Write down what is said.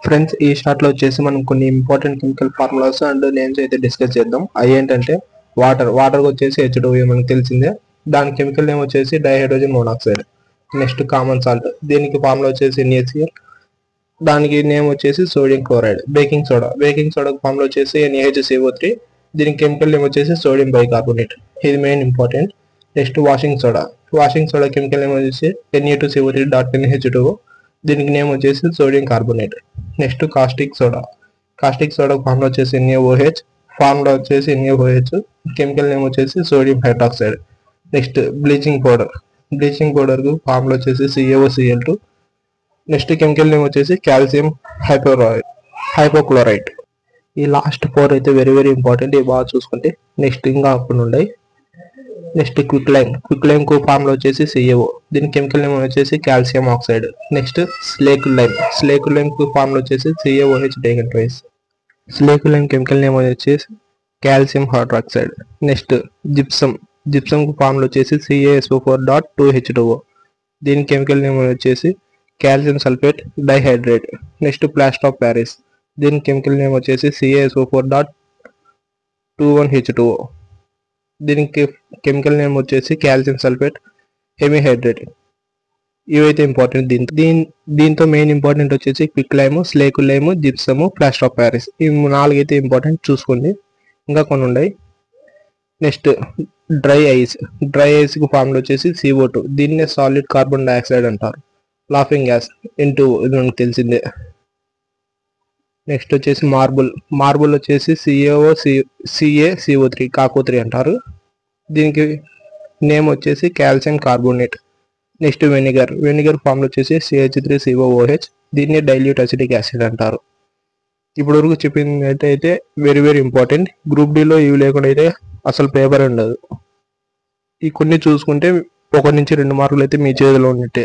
Friends, ఈ short లో వచ్చేసి మనం కొన్ని important chemical formulas and names అయితే డిస్కస్ చేద్దాం. అవి ఏంటంటే వాటర్ వచ్చేసి H2O మనకు తెలిసిందే. దాని కెమికల్ నేమ్ వచ్చేసి dihydrogen monoxide. Next common salt, దీనికి ఫార్ములా వచ్చేసి NaCl. దానికి నేమ్ వచ్చేసి sodium chloride. Baking soda formula వచ్చేసి NaHCO3. దీనికి కెమికల్ నేమ్ వచ్చేసి సోడియం బైకార్బోనేట్. ఇది main important. Next washing soda chemical name వచ్చేసి Na2CO3.NH2O. దీనికి నేమ్ వచ్చేసి sodium carbonate. Next caustic soda formula వచ్చేసి NaOH. కెమికల్ నేమ్ వచ్చేసి sodium hydroxide. Next bleaching powder కు ఫార్ములా వచ్చేసి CaOCl2. నెక్స్ట్ కెమికల్ నేమ్ వచ్చేసి కాల్షియం హైపోక్లోరైట్. ఈ లాస్ట్ 4 అయితే వెరీ వెరీ ఇంపార్టెంట్. ఇవి బాగా చూసుకుంటే నెక్స్ట్ ఇంకా అప్పుడు ఉన్నాయి. నెక్స్ట్ క్విక్ లైమ్ కు ఫార్ములా వచ్చేసి CaO. దీని కెమికల్ నేమ్ వచ్చేసి కాల్షియం ఆక్సైడ్. నెక్స్ట్ స్లేక్ లైమ్ కు ఫార్ములా వచ్చేసి CaOH డైహైడ్రేస్. స్లేక్ లైమ్ కెమికల్ నేమ్ వచ్చేసి కాల్షియం హైడ్రాక్సైడ్. నెక్స్ట్ జిప్సమ్ కు ఫార్ములా వచ్చేసి CaSO4.2H2O. దీని కెమికల్ నేమ్ వచ్చేసి calcium sulphate dihydrate. Next plaster of Paris. దీని కెమికల్ నేమ్ వచ్చేసి CaSO4.21H2O. దీనికి కెమికల్ నేమ్ వచ్చేసి కాల్షియం సల్ఫేట్ హెమిహైడ్రేట్. ఇవైతే ఇంపార్టెంట్. దీంతో మెయిన్ ఇంపార్టెంట్ వచ్చేసి quick lime, స్లేక్ lime, gypsum, plaster of Paris. ఈ 4 అయితే ఇంపార్టెంట్ చూసుకోండి. ఇంకా కొన్ని ఉన్నాయి. నెక్స్ట్ డ్రై ఐస్ కు ఫార్ములా వచ్చేసి CO2. దీన్నే సాలిడ్ కార్బన్ డైఆక్సైడ్ అంటారు. లాఫింగ్ గ్యాస్ N2O, ఇది మనకు తెలిసిందే. నెక్స్ట్ వచ్చేసి మార్బుల్ వచ్చేసి CaCO3 కాకో3 అంటారు. దీనికి నేమ్ వచ్చేసి calcium carbonate. Next vinegar formula వచ్చేసి CH3COOH. దీన్ని డైల్యూట్ అసిటిక్ యాసిడ్ అంటారు. ఇప్పుడు వరకు చెప్పింది అయితే వెరీ వెరీ ఇంపార్టెంట్. గ్రూప్ డిలో ఇవి లేకుండా అయితే అసలు పేపర్ ఉండదు. ఈ కొన్ని చూసుకుంటే 1 నుంచి 2 మార్కులు అయితే మీ చేతిలో ఉన్నట్టే.